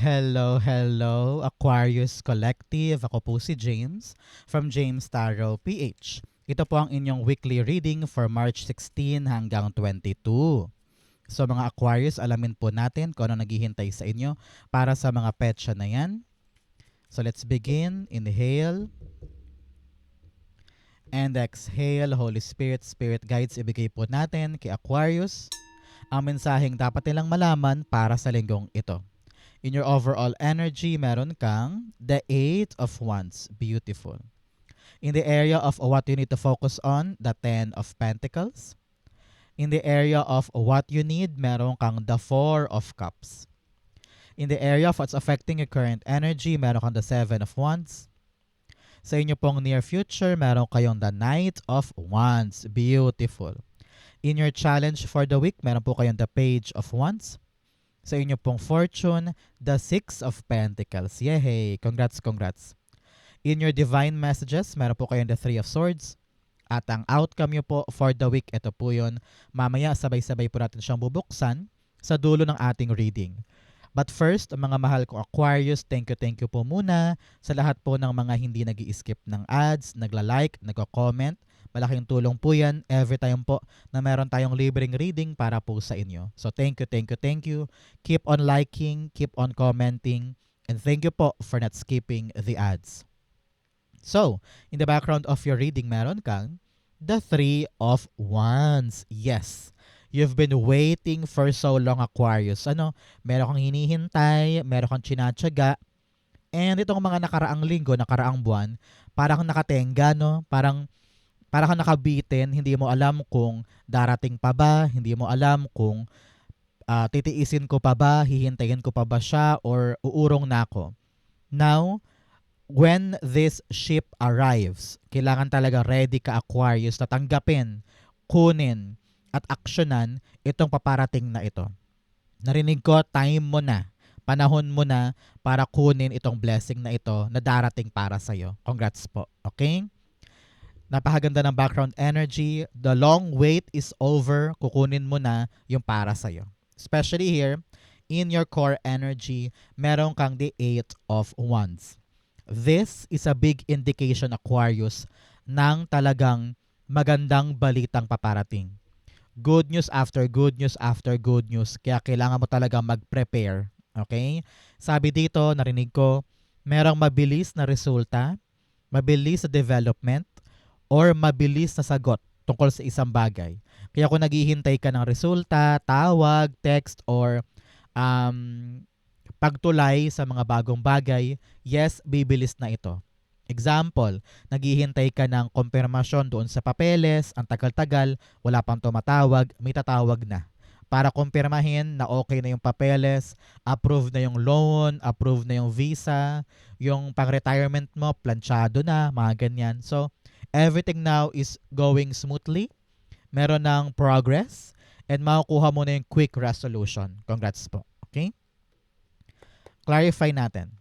Hello, hello, Aquarius Collective. Ako po si James from James Tarot PH. Ito po ang inyong weekly reading for March 16 hanggang 22. So mga Aquarius, alamin po natin kung ano naghihintay sa inyo para sa mga petsa na yan. So let's begin. Inhale and exhale. Holy Spirit, Spirit Guides, ibigay po natin kay Aquarius ang mensaheng dapat nilang malaman para sa linggong ito. In your overall energy, meron kang the Eight of Wands. Beautiful. In the area of what you need to focus on, the Ten of Pentacles. In the area of what you need, meron kang the Four of Cups. In the area of what's affecting your current energy, meron kang the Seven of Wands. Sa inyo pong near future, meron kayong the Knight of Wands. Beautiful. In your challenge for the week, meron po kayong the Page of Wands. Sa inyo pong fortune, the Six of Pentacles. Yay! Congrats, congrats. In your divine messages, meron po kayong the Three of Swords. At ang outcome nyo po for the week, ito po yun. Mamaya, sabay-sabay po natin siyang bubuksan sa dulo ng ating reading. But first, mga mahal kong Aquarius, thank you po muna sa lahat po ng mga hindi nag-i-skip ng ads, nagla-like, nagko-comment. Malaking tulong po yan every time po na meron tayong libreng reading para po sa inyo. So thank you. Keep on liking, keep on commenting, and thank you po for not skipping the ads. So, in the background of your reading, meron kang the Three of Wands. Yes, you've been waiting for so long, Aquarius. Meron kang hinihintay, meron kang tsinatsaga, and itong mga nakaraang linggo, nakaraang buwan, parang nakatenga, no? Parang kang nakabitin, hindi mo alam kung darating pa ba, hindi mo alam kung titiisin ko pa ba, hihintayin ko pa ba siya, or uurong na ako. Now, when this ship arrives, kailangan talaga ready ka, Aquarius, na tanggapin, kunin, at aksyonan itong paparating na ito. Narinig ko, time mo na, panahon mo na para kunin itong blessing na ito na darating para sa'yo. Congrats po, okay? Napakaganda ng background energy. The long wait is over. Kukunin mo na yung para sa'yo. Especially here, in your core energy, meron kang the Eight of Wands. This is a big indication, Aquarius, ng talagang magandang balitang paparating. Good news after good news after good news. Kaya kailangan mo talaga mag-prepare. Okay? Sabi dito, narinig ko, merong mabilis na resulta, mabilis na development, or mabilis na sagot tungkol sa isang bagay. Kaya kung naghihintay ka ng resulta, tawag, text, or pagtulay sa mga bagong bagay, yes, bibilis na ito. Example, naghihintay ka ng konfirmasyon doon sa papeles, ang tagal-tagal, wala pang tumatawag, may tatawag na. Para kumpirmahin na okay na yung papeles, approve na yung loan, approve na yung visa, yung pang-retirement mo, planchado na, mga ganyan. So, everything now is going smoothly. Meron ng progress and makukuha mo na yung quick resolution. Congrats po. Okay? Clarify natin.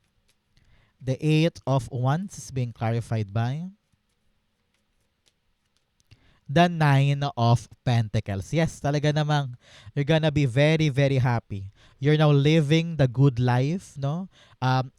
The Eight of Wands is being clarified by the Nine of Pentacles. Yes, talaga namang you're gonna be very, very happy. You're now living the good life, no?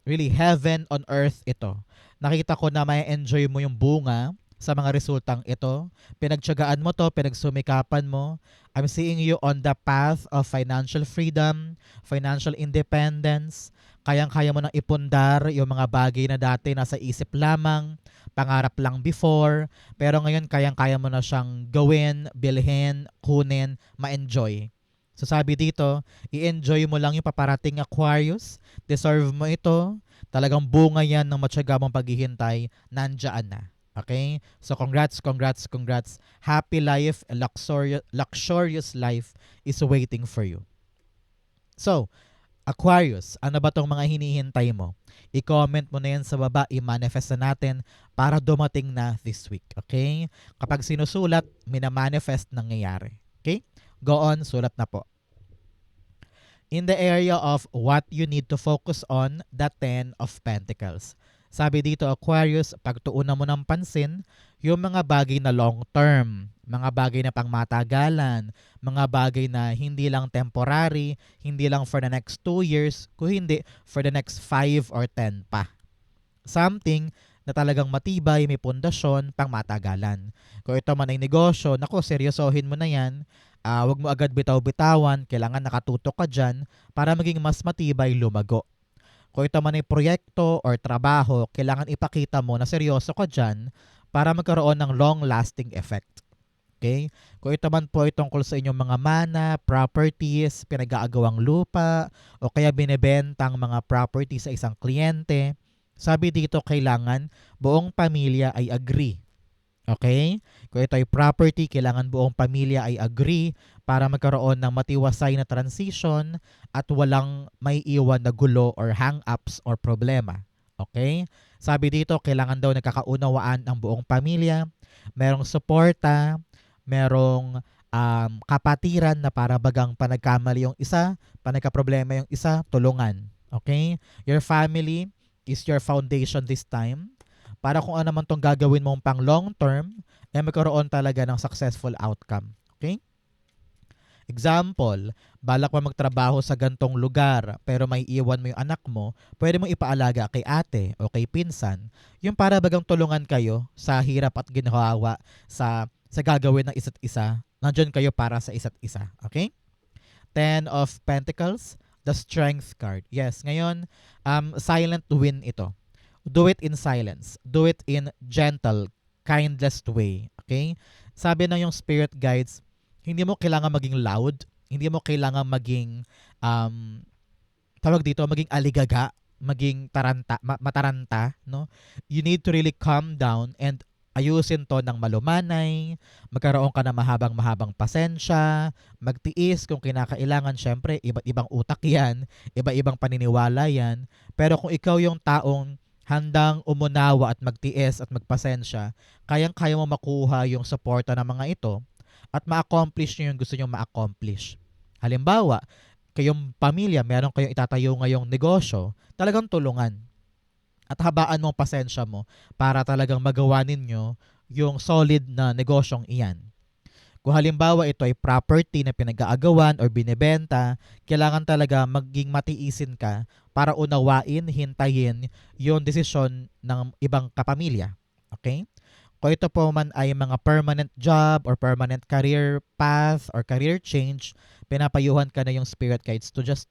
Really, heaven on earth ito. Nakita ko na may enjoy mo yung bunga sa mga resultang ito. Pinagtiyagaan mo to, pinagsumikapan mo. I'm seeing you on the path of financial freedom, financial independence. Kayang-kaya mo nang ipundar yung mga bagay na dati nasa isip lamang, pangarap lang before, pero ngayon kayang-kaya mo na siyang gawin, bilhin, kunin, ma-enjoy. So sabi dito, i-enjoy mo lang yung paparating, Aquarius. Deserve mo ito. Talagang bunga yan ng matyaga mong paghihintay. Nandyan na. Okay? So congrats. Happy life, luxurious life is waiting for you. So, Aquarius, ano ba tong mga hinihintay mo? I-comment mo na yan sa baba, i-manifest na natin para dumating na this week. Okay? Kapag sinusulat, minamanifest nangyayari. Okay? Go on, sulat na po. In the area of what you need to focus on, the Ten of Pentacles. Sabi dito, Aquarius, pagtuunan mo ng pansin yung mga bagay na long term, mga bagay na pangmatagalan, mga bagay na hindi lang temporary, hindi lang for the next 2 years, kung hindi for the next 5 or 10 pa. Something na talagang matibay, may pundasyon, pangmatagalan. Kung ito man ay negosyo, nako, seryosohin mo na yan. Huwag mo agad bitaw-bitawan, kailangan nakatutok ka dyan para maging mas matibay, lumago. Kung ito man ay proyekto or trabaho, kailangan ipakita mo na seryoso ka dyan para magkaroon ng long-lasting effect. Okay? Kung ito man po ay tungkol sa inyong mga mana, properties, pinag-aagawang lupa, o kaya binebentang mga property sa isang kliyente, sabi dito kailangan buong pamilya ay agree. Okay? Kung ito ay property, kailangan buong pamilya ay agree para magkaroon ng matiwasay na transition at walang may iwan na gulo or hang-ups or problema. Okay? Sabi dito, kailangan daw nagkakaunawaan ang buong pamilya, merong suporta, merong kapatiran na para bagang panagkamali yung isa, panagkaproblema yung isa, tulungan. Okay? Your family is your foundation this time para kung ano man tong gagawin mong pang long term, magkaroon talaga ng successful outcome. Okay? Example, balak mo magtrabaho sa gantong lugar pero may iwan mo yung anak mo, pwede mong ipaalaga kay ate o kay pinsan, yung para bagang tulungan kayo sa hirap at ginhawa sa gagawin ng isa't isa. Nandiyan kayo para sa isa't isa. Okay? 10 of Pentacles, the Strength card. Yes, ngayon, silent win ito. Do it in silence. Do it in gentle, kindest way. Okay? Sabi ng yung spirit guides, hindi mo kailangan maging loud. Hindi mo kailangan maging, tawag dito, maging aligaga, maging mataranta. No? You need to really calm down and ayusin to ng malumanay, magkaroon ka ng mahabang pasensya, magtiis kung kinakailangan. Syempre, iba't ibang utak yan, iba-ibang paniniwala yan. Pero kung ikaw yung taong handang umunawa at magtiis at magpasensya, kayang-kaya mo makuha yung suporta ng mga ito at ma-accomplish nyo yung gusto nyo ma-accomplish. Halimbawa, kayong pamilya, meron kayong itatayo ngayong negosyo, talagang tulungan. At habaan mo ang pasensya mo para talagang magawa ninyo yung solid na negosyong iyan. Kung halimbawa ito ay property na pinag-aagawan or binebenta, kailangan talaga maging matiisin ka para unawain, hintayin yung desisyon ng ibang kapamilya. Okay? Kung ito po man ay mga permanent job or permanent career path or career change, pinapayuhan ka na yung spirit guides to just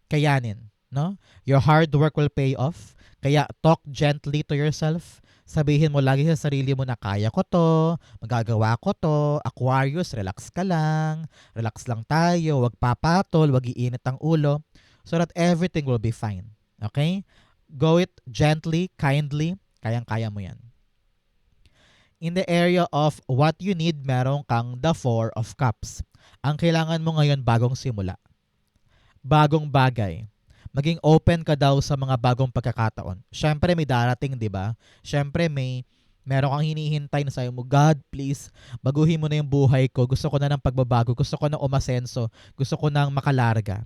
kayanin. No? Your hard work will pay off. Kaya talk gently to yourself. Sabihin mo lagi sa sarili mo na kaya ko to, magagawa ko to, Aquarius, relax ka lang, relax lang tayo, wag papatol, wag iinit ang ulo, so that everything will be fine. Okay? Go it gently, kindly, kayang-kaya mo yan. In the area of what you need, meron kang the 4 of Cups. Ang kailangan mo ngayon bagong simula. Bagong bagay. Maging open ka daw sa mga bagong pagkakataon. Syempre may darating, 'di ba? Syempre meron kang hinihintay na sayo mo, God, please, baguhin mo na yung buhay ko. Gusto ko na ng pagbabago. Gusto ko na umasenso. Gusto ko nang makalarga.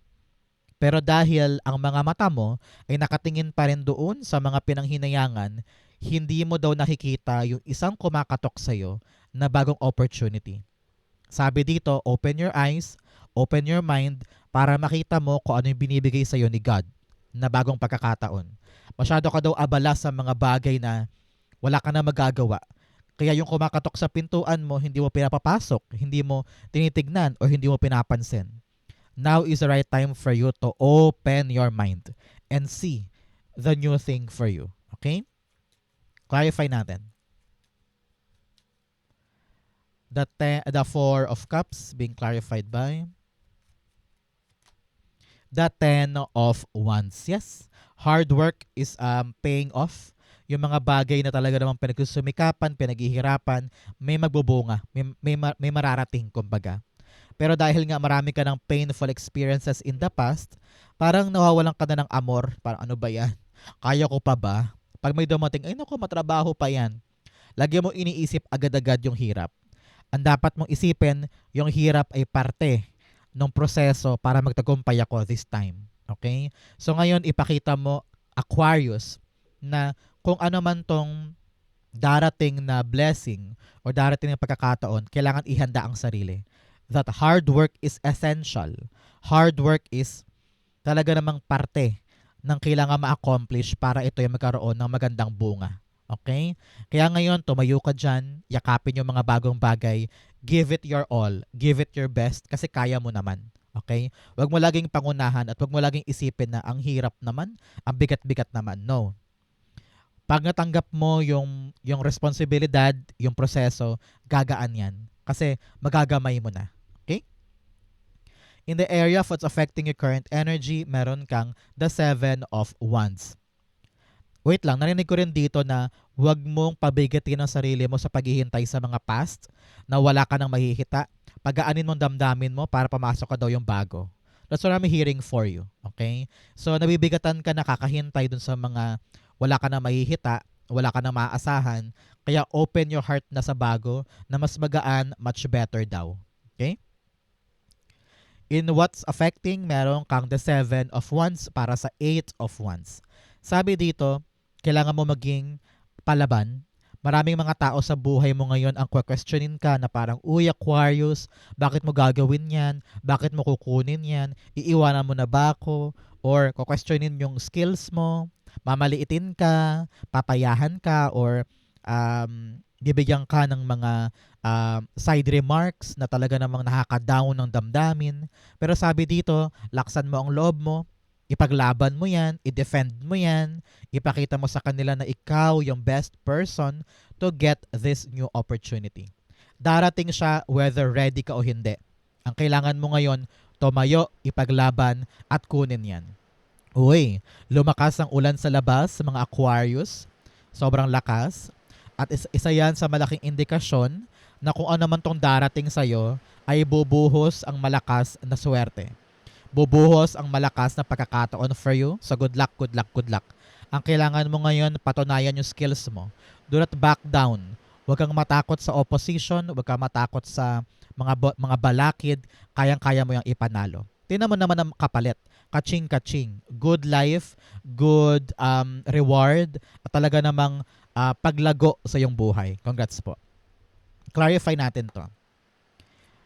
Pero dahil ang mga mata mo ay nakatingin pa rin doon sa mga pinanghinayangan, hindi mo daw nakikita yung isang kumakatok sa'yo na bagong opportunity. Sabi dito, open your eyes, open your mind para makita mo kung ano yung binibigay sa'yo ni God na bagong pagkakataon. Masyado ka daw abala sa mga bagay na wala ka na magagawa. Kaya yung kumakatok sa pintuan mo, hindi mo pinapapasok, hindi mo tinitignan o hindi mo pinapansin. Now is the right time for you to open your mind and see the new thing for you. Okay? Clarify natin. The 4 of Cups being clarified by the 10 of Wands. Yes, hard work is paying off. Yung mga bagay na talaga namang pinagsumikapan, pinaghihirapan, may magbubunga, may mararating, kumbaga. Pero dahil nga marami ka ng painful experiences in the past, parang nawawalan ka na ng amor. Parang ano ba yan? Kaya ko pa ba? Pag may dumating, ay naku, matrabaho pa yan. Lagi mo iniisip agad-agad yung hirap. Ang dapat mong isipin, yung hirap ay parte ng proseso para magtagumpay ako this time. Okay? So ngayon, ipakita mo, Aquarius, na kung ano man tong darating na blessing o darating na pagkakataon, kailangan ihanda ang sarili. That hard work is essential. Hard work is talaga namang parte ng kailangan ma-accomplish para ito ay magkaroon ng magandang bunga. Okay? Kaya ngayon, tumayo ka dyan, yakapin yung mga bagong bagay, give it your all, give it your best kasi kaya mo naman. Okay? Huwag mo laging pangunahan at huwag mo laging isipin na ang hirap naman, ang bigat-bigat naman. No. Pag natanggap mo yung responsibilidad, yung proseso, gagaan yan. Kasi magagamay mo na. Okay? In the area of what's affecting your current energy, meron kang the 7 of Wands. Wait lang, narinig ko rin dito na huwag mong pabigatin ang sarili mo sa paghihintay sa mga past na wala ka nang mahihita. Pagaanin mong damdamin mo para pamasok ka daw yung bago. That's what I'm hearing for you. Okay? So, nabibigatan ka na kakahintay dun sa mga wala ka nang mahihita, wala ka nang maaasahan. Kaya open your heart na sa bago na mas magaan, much better daw. Okay? In what's affecting, meron kang the 7 of Wands para sa 8 of Wands. Sabi dito, kailangan mo maging palaban. Maraming mga tao sa buhay mo ngayon ang questionin ka na parang, uy Aquarius, bakit mo gagawin yan? Bakit mo kukunin yan? Iiwanan mo na ba ako? Or questionin yung skills mo? Mamaliitin ka? Papayahan ka? Or bibigyan ka ng mga side remarks na talaga namang nakaka-down ng damdamin. Pero sabi dito, laksan mo ang loob mo, ipaglaban mo yan, i-defend mo yan, ipakita mo sa kanila na ikaw yung best person to get this new opportunity. Darating siya whether ready ka o hindi. Ang kailangan mo ngayon, tumayo, ipaglaban, at kunin yan. Uy, lumakas ang ulan sa labas sa mga Aquarius. Sobrang lakas. At isa yan sa malaking indikasyon na kung ano man tong darating sa'yo ay bubuhos ang malakas na swerte. Bubuhos ang malakas na pagkakataon for you. So good luck, good luck, good luck. Ang kailangan mo ngayon, patunayan yung skills mo. Do not back down. Huwag kang matakot sa opposition, huwag kang matakot sa mga balakid, kayang-kaya mo yung ipanalo. Tingnan mo naman ang kapalit. Kaching-kaching. Good life, good reward, at talaga namang paglago sa iyong buhay. Congrats po. Clarify natin to.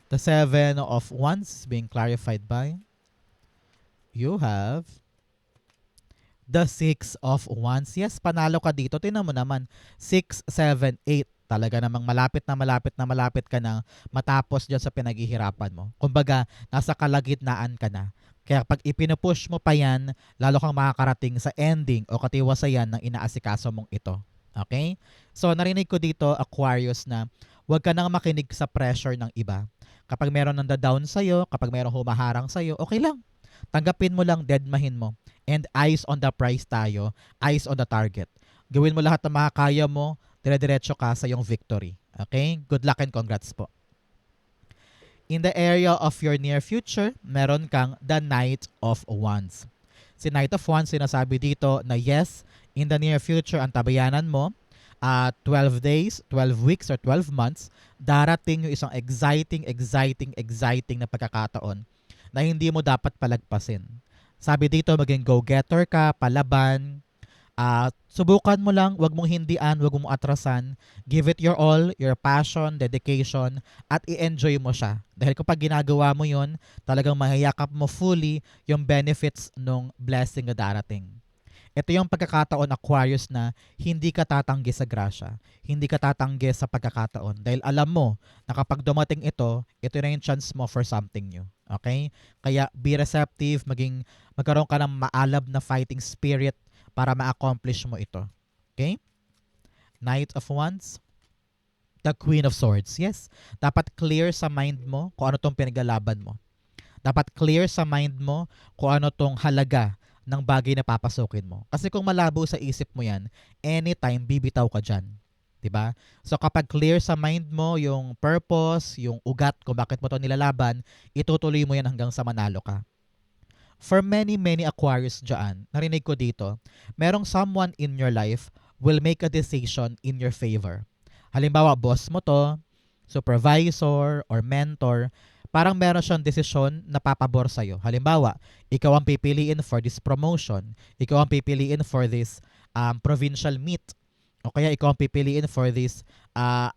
The 7 of Wands is being clarified by you have the 6 of Wands. Yes, panalo ka dito. Tingnan mo naman. 6, 7, 8. Talaga namang malapit ka na matapos dyan sa pinaghihirapan mo. Kumbaga, nasa kalagitnaan ka na. Kaya pag ipinupush mo pa yan, lalo kang makakarating sa ending o katiwasayan ng inaasikaso mong ito. Okay? So, narinig ko dito, Aquarius, na huwag ka nang makinig sa pressure ng iba. Kapag meron nang down sa'yo, kapag meron humaharang sa'yo, okay lang. Tanggapin mo lang, deadmahin mo. And eyes on the prize tayo, eyes on the target. Gawin mo lahat ng makakaya mo, dire-diretso ka sa iyong victory. Okay? Good luck and congrats po. In the area of your near future, meron kang the Knight of Wands. Si Knight of Wands, sinasabi dito na yes, in the near future, ang tabayanan mo, 12 days, 12 weeks, or 12 months, darating yung isang exciting na pagkakataon na hindi mo dapat palagpasin. Sabi dito, maging go-getter ka, palaban, subukan mo lang, wag mong hindian, wag mong atrasan. Give it your all, your passion, dedication, at i-enjoy mo siya. Dahil kapag ginagawa mo yon, talagang mahiyakap mo fully yung benefits ng blessing na darating. Ito yung pagkakataon, Aquarius, na hindi ka tatanggi sa grasya. Hindi ka tatanggi sa pagkakataon. Dahil alam mo na kapag dumating ito na yung chance mo for something new. Okay? Kaya be receptive, magkaroon ka ng maalab na fighting spirit para ma-accomplish mo ito. Okay? Knight of Wands. The Queen of Swords. Yes. Dapat clear sa mind mo kung ano tong pinaglalaban mo. Dapat clear sa mind mo kung ano tong halaga ng bagay na papasukin mo. Kasi kung malabo sa isip mo yan, anytime bibitaw ka dyan. Diba? So kapag clear sa mind mo yung purpose, yung ugat kung bakit mo ito nilalaban, itutuloy mo yan hanggang sa manalo ka. For many Aquarius dyan, narinig ko dito, merong someone in your life will make a decision in your favor. Halimbawa, boss mo to, supervisor, or mentor, parang meron siyang desisyon na papabor sa'yo. Halimbawa, ikaw ang pipiliin for this promotion, ikaw ang pipiliin for this provincial meet, o kaya ikaw ang pipiliin for this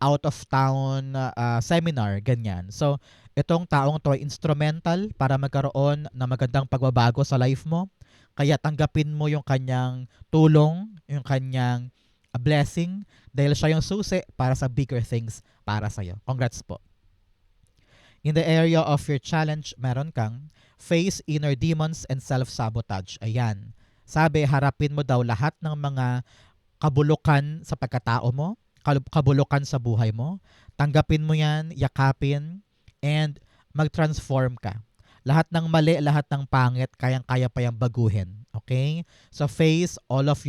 out-of-town seminar, ganyan. So, itong taong to ay instrumental para magkaroon ng magandang pagbabago sa life mo. Kaya tanggapin mo yung kanyang tulong, yung kanyang blessing, dahil siya yung susi para sa bigger things para sa'yo. Congrats po. In the area of your challenge, meron kang face inner demons and self-sabotage. Ayan. Sabi, harapin mo daw lahat ng mga kabulukan sa pagkatao mo, kabulukan sa buhay mo. Tanggapin mo yan, yakapin, and mag-transform ka. Lahat ng mali, lahat ng pangit, kayang-kaya pa yung baguhin. Okay? So face all of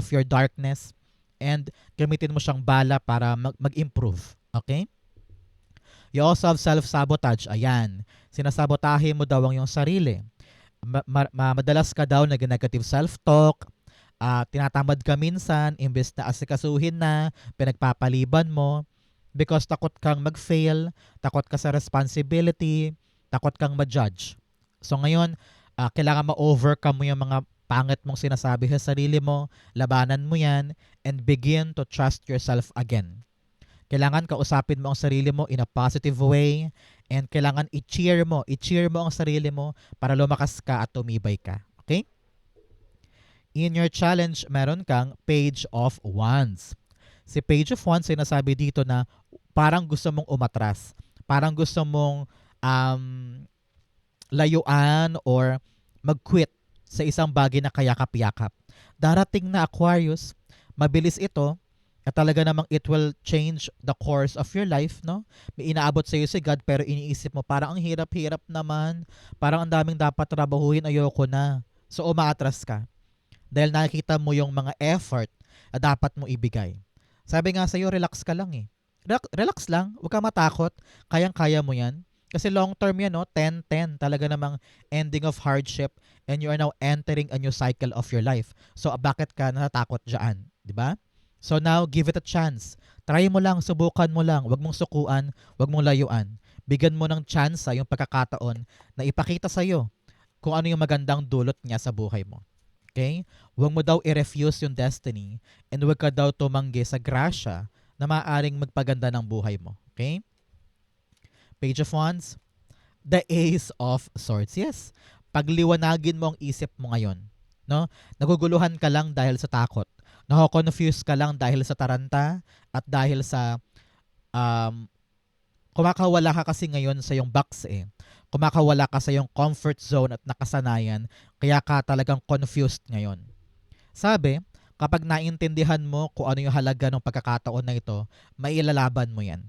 your darkness and gamitin mo siyang bala para mag-improve. Okay? You also have self-sabotage. Ayan. Sinasabotahe mo daw ang iyong sarili. Madalas ka daw na negative self-talk. Tinatamad ka minsan, imbes na asikasuhin na, pinagpapaliban mo. Because takot kang mag-fail, takot ka sa responsibility, takot kang ma-judge. So ngayon, kailangan ma-overcome mo yung mga pangit mong sinasabi sa sarili mo, labanan mo yan, and begin to trust yourself again. Kailangan kausapin mo ang sarili mo in a positive way, and kailangan i-cheer mo ang sarili mo para lumakas ka at tumibay ka. Okay? In your challenge, meron kang Page of Wands. Si Page of Wands, sinasabi dito na parang gusto mong umatras. Parang gusto mong layuan or mag-quit sa isang bagay na kayakap-yakap. Darating na Aquarius, mabilis ito at talaga namang it will change the course of your life, no? May inaabot sa iyo si God pero iniisip mo parang ang hirap-hirap naman, parang ang daming dapat trabahuhin, ayoko na. So umaatras ka dahil nakikita mo yung mga effort na dapat mo ibigay. Sabi nga sa iyo, relax ka lang eh. Relax lang, huwag kang matakot, kayang-kaya mo yan. Kasi long term yan, no? 10-10, talaga namang ending of hardship and you are now entering a new cycle of your life. So bakit ka natatakot dyan? Diba? So now, give it a chance. Try mo lang, subukan mo lang, huwag mong sukuan, huwag mong layuan. Bigyan mo ng chance yung pagkakataon na ipakita sa'yo kung ano yung magandang dulot niya sa buhay mo. Okay? Huwag mo daw i-refuse yung destiny and huwag ka daw tumanggi sa grasya na maaaring magpaganda ng buhay mo. Okay? Page of Wands, the Ace of Swords. Yes, pagliwanagin mo ang isip mo ngayon. No? Naguguluhan ka lang dahil sa takot. Nako-confuse ka lang dahil sa taranta at dahil sa kumakawala ka kasi ngayon sa yung box eh. Kumakawala ka sa yung comfort zone at nakasanayan, kaya ka talagang confused ngayon. Sabi, kapag naintindihan mo kung ano yung halaga ng pagkakataon na ito, mailalaban mo yan.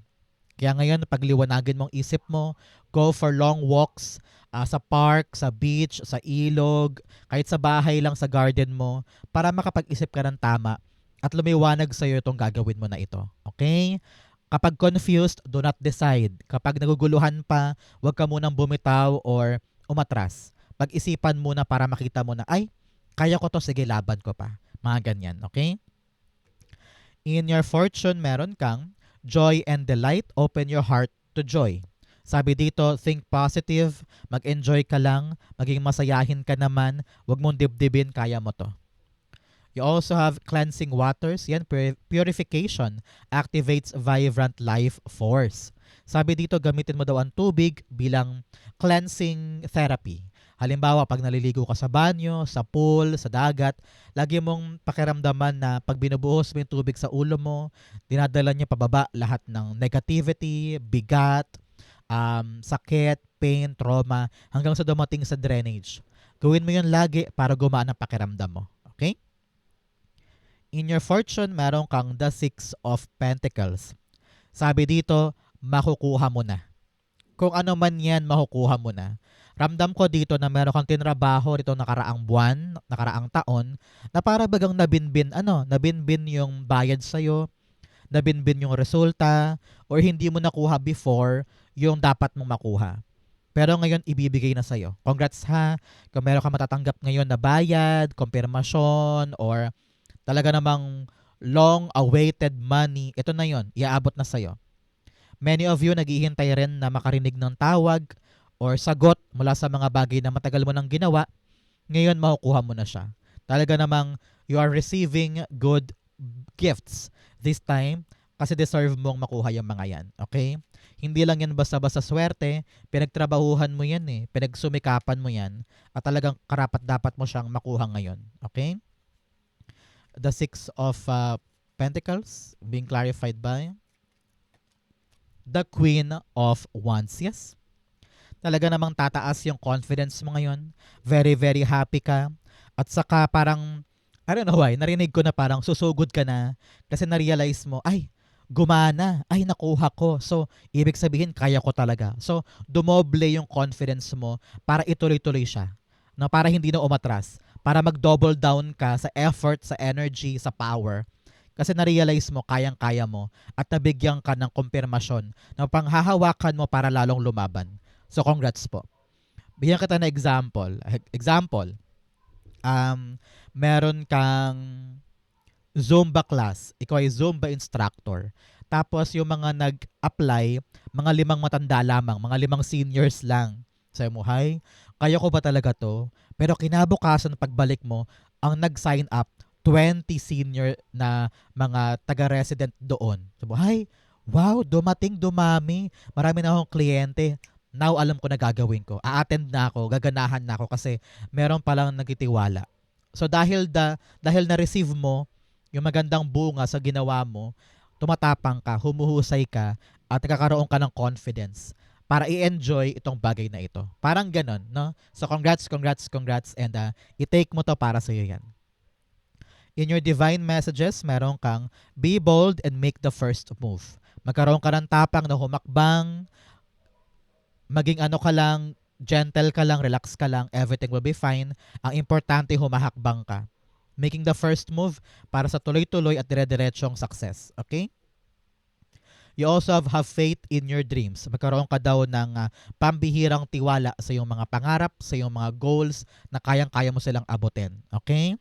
Kaya ngayon, pagliwanagin mong isip mo, go for long walks sa park, sa beach, sa ilog, kahit sa bahay lang sa garden mo, para makapag-isip ka ng tama at lumiwanag sa iyo itong gagawin mo na ito. Okay? Kapag confused, do not decide. Kapag naguguluhan pa, huwag ka munang bumitaw or umatras. Pag-isipan muna para makita mo na, ay, kaya ko to, sige, laban ko pa. Mga ganyan, okay? In your fortune, meron kang joy and delight. Open your heart to joy. Sabi dito, think positive, mag-enjoy ka lang, maging masayahin ka naman, huwag mong dibdibin, kaya mo to. You also have cleansing waters. Yan, purification activates vibrant life force. Sabi dito, gamitin mo daw ang tubig bilang cleansing therapy. Halimbawa, pag naliligo ka sa banyo, sa pool, sa dagat, lagi mong pakiramdaman na pag binubuhos mo yung tubig sa ulo mo, dinadala niya pababa lahat ng negativity, bigat, sakit, pain, trauma, hanggang sa dumating sa drainage. Gawin mo yun lagi para gumaan ang pakiramdam mo. Okay? In your fortune, meron kang the Six of Pentacles. Sabi dito, makukuha mo na. Kung ano man yan, makukuha mo na. Ramdam ko dito na meron kang tinrabaho dito nakaraang buwan, nakaraang taon, na para bagang nabinbin yung bayad sa'yo, nabinbin yung resulta, or hindi mo nakuha before yung dapat mong makuha. Pero ngayon, ibibigay na sa'yo. Congrats ha! Kung meron kang matatanggap ngayon na bayad, konfirmasyon, or talaga namang long-awaited money, ito na yon, iaabot na sa'yo. Many of you naghihintay rin na makarinig ng tawag or sagot mula sa mga bagay na matagal mo nang ginawa. Ngayon makukuha mo na siya. Talaga namang you are receiving good gifts this time kasi deserve mong makuha yung mga yan. Okay? Hindi lang yan basta-basta swerte, pinagtrabahuhan mo yan eh, pinagsumikapan mo yan, at talagang karapat-dapat mo siyang makuha ngayon. Okay? The Six of Pentacles being clarified by the Queen of Wands. Yes? Talaga namang tataas yung confidence mo ngayon. Very, very happy ka. At saka parang, I don't know why, narinig ko na parang susugod ka na kasi na-realize mo, ay, gumana, ay, nakuha ko. So, ibig sabihin, kaya ko talaga. So, dumoble yung confidence mo para ituloy-tuloy siya. No, para hindi na umatras. Para mag-double down ka sa effort, sa energy, sa power. Kasi na-realize mo, kayang-kaya mo at nabigyan ka ng kumpirmasyon na panghahawakan mo para lalong lumaban. So, congrats po. Bigyan kita na example. Meron kang Zumba class. Ikaw ay Zumba instructor. Tapos yung mga nag-apply, mga 5 matanda lamang, mga 5 seniors lang. Sabi mo, hi, kaya ko ba talaga to? Pero kinabukasan pagbalik mo, ang nag-sign up, 20 senior na mga taga-resident doon. Sabi mo, hi, wow, dumami. Marami na akong kliyente. Now, alam ko na gagawin ko. A-attend na ako, gaganahan na ako kasi meron palang nagtitiwala. So, dahil na-receive mo yung magandang bunga sa ginawa mo, tumatapang ka, humuhusay ka, at nakakaroon ka ng confidence para i-enjoy itong bagay na ito. Parang ganon, no? So, congrats, and i-take mo to para sa iyo yan. In your divine messages, meron kang be bold and make the first move. Magkaroon ka ng tapang na humakbang, maging ano ka lang, gentle ka lang, relax ka lang, everything will be fine. Ang importante, humahakbang ka. Making the first move para sa tuloy-tuloy at dire-diretsong success. Okay? You also have faith in your dreams. Magkaroon ka daw ng pambihirang tiwala sa iyong mga pangarap, sa iyong mga goals na kayang-kaya mo silang abutin. Okay?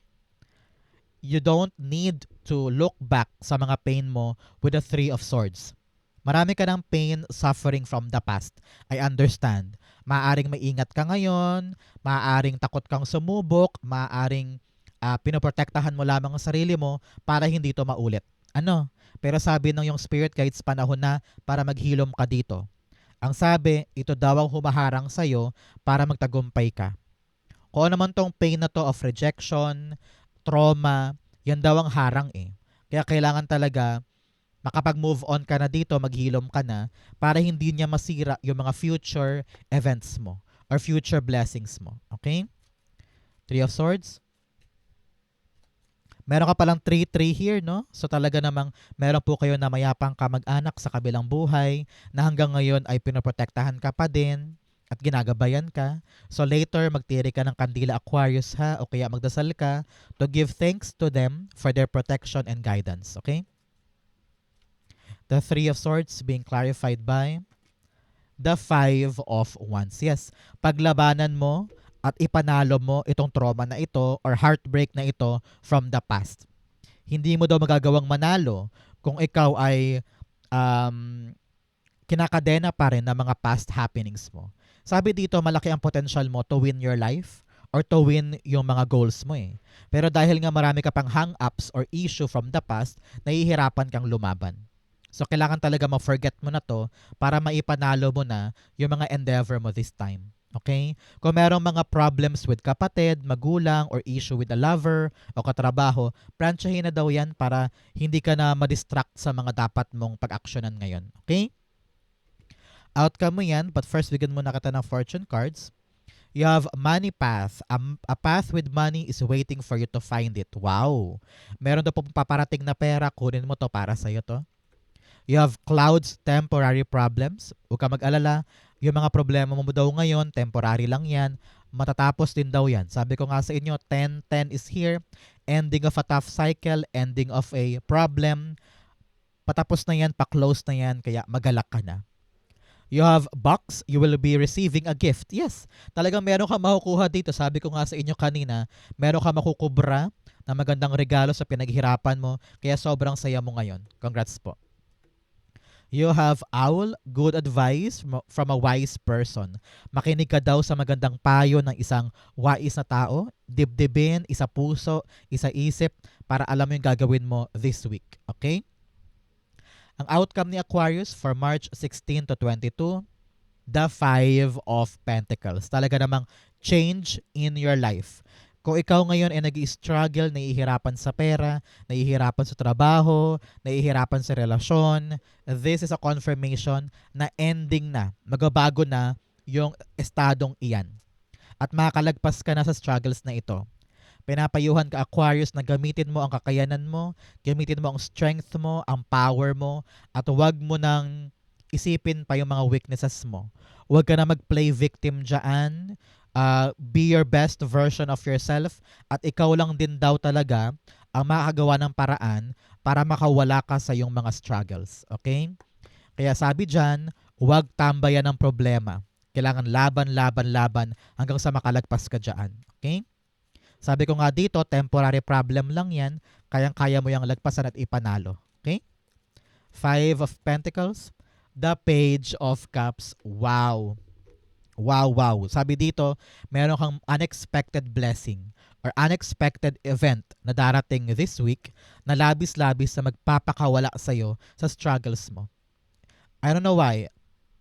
You don't need to look back sa mga pain mo with the Three of Swords. Marami ka ng pain, suffering from the past. I understand. Maaaring maingat ka ngayon, maaaring takot kang sumubok, maaaring pinoprotektahan mo lamang ang sarili mo para hindi ito maulit. Pero sabi ng yung spirit guides, panahon na para maghilom ka dito. Ang sabi, ito daw ang humaharang sa'yo para magtagumpay ka. Kung ano naman tong pain na to of rejection, trauma, yan daw ang harang eh. Kaya kailangan talaga makapag-move on ka na dito, maghilom ka na para hindi niya masira yung mga future events mo or future blessings mo. Okay? Three of Swords. Meron ka palang 3-3 here, no? So talaga namang meron po kayo na mayapang kamag-anak sa kabilang buhay na hanggang ngayon ay pinoprotektahan ka pa din at ginagabayan ka. So later, magtiri ka ng kandila Aquarius ha, o kaya magdasal ka to give thanks to them for their protection and guidance. Okay? The Three of Swords being clarified by the Five of Wands. Yes, paglabanan mo at ipanalo mo itong trauma na ito or heartbreak na ito from the past. Hindi mo daw magagawang manalo kung ikaw ay kinakadena pa rin ng mga past happenings mo. Sabi dito, malaki ang potential mo to win your life or to win yung mga goals mo eh. Pero dahil nga marami ka pang hang-ups or issue from the past, nahihirapan kang lumaban. So, kailangan talaga ma-forget mo na to para maipanalo mo na yung mga endeavor mo this time. Okay? Kung merong mga problems with kapatid, magulang, or issue with a lover o katrabaho, pransyahin na daw yan para hindi ka na ma-distract sa mga dapat mong pag-actionan ngayon. Okay? Outcome mo yan, but first, bigyan mo na kita ng fortune cards. You have money path. A path with money is waiting for you to find it. Wow! Meron daw po paparating na pera, kunin mo to para sa'yo to. You have clouds, temporary problems. Huwag ka mag-alala. Yung mga problema mo daw ngayon, temporary lang yan. Matatapos din daw yan. Sabi ko nga sa inyo, 10-10 is here. Ending of a tough cycle, ending of a problem. Patapos na yan, pa-close na yan, kaya magalak ka na. You have box, you will be receiving a gift. Yes, talagang meron ka makukuha dito. Sabi ko nga sa inyo kanina, meron ka makukubra na magandang regalo sa pinaghirapan mo, kaya sobrang saya mo ngayon. Congrats po. You have owl, good advice from a wise person. Makinig ka daw sa magandang payo ng isang wais na tao, dibdibin, isa puso, isa isip, para alam mo yung gagawin mo this week. Okay? Ang outcome ni Aquarius for March 16 to 22, the Five of Pentacles. Talaga namang change in your life. Kung ikaw ngayon ay nag-struggle, nahihirapan sa pera, nahihirapan sa trabaho, nahihirapan sa relasyon, this is a confirmation na ending na, magbabago na yung estadong iyan. At makakalagpas ka na sa struggles na ito. Pinapayuhan ka, Aquarius, na gamitin mo ang kakayanan mo, gamitin mo ang strength mo, ang power mo, at huwag mo nang isipin pa yung mga weaknesses mo. Huwag ka na mag-play victim dyan. Be your best version of yourself, at ikaw lang din daw talaga ang makakagawa ng paraan para makawala ka sa iyong mga struggles. Okay? Kaya sabi dyan, huwag tambayan ng problema. Kailangan laban hanggang sa makalagpas ka dyan. Okay? Sabi ko nga dito, temporary problem lang yan. Kayang-kaya mo yung lagpasan at ipanalo. Okay? Five of Pentacles. The Page of Cups. Wow. Wow. Sabi dito, meron kang unexpected blessing or unexpected event na darating this week na labis-labis na magpapakawala sa'yo sa struggles mo. I don't know why.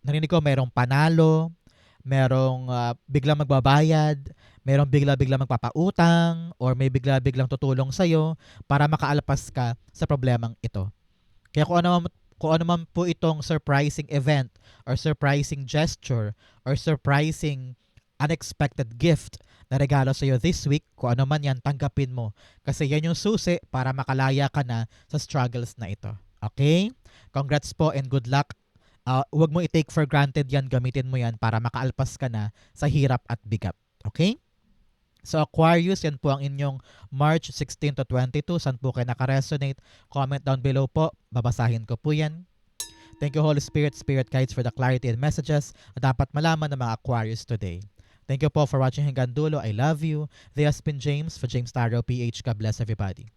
Narinig ko merong panalo, merong biglang magbabayad, merong bigla-biglang magpapautang, or may bigla-biglang tutulong sa'yo para makaalpas ka sa problemang ito. Kaya kung ano man po itong surprising event or surprising gesture or surprising unexpected gift na regalo sa iyo this week, kung ano man yan, tanggapin mo. Kasi yan yung susi para makalaya ka na sa struggles na ito. Okay? Congrats po and good luck. Huwag mo i-take for granted yan, gamitin mo yan para makaalpas ka na sa hirap at bigat. Okay? So Aquarius, yan po ang inyong March 16 to 22. Saan po kayo nakaresonate? Comment down below po. Babasahin ko po yan. Thank you Holy Spirit, Spirit Guides for the clarity and messages na dapat malaman ng mga Aquarius today. Thank you po for watching hanggang dulo. I love you. This has been James for James Tarot PH. God bless everybody.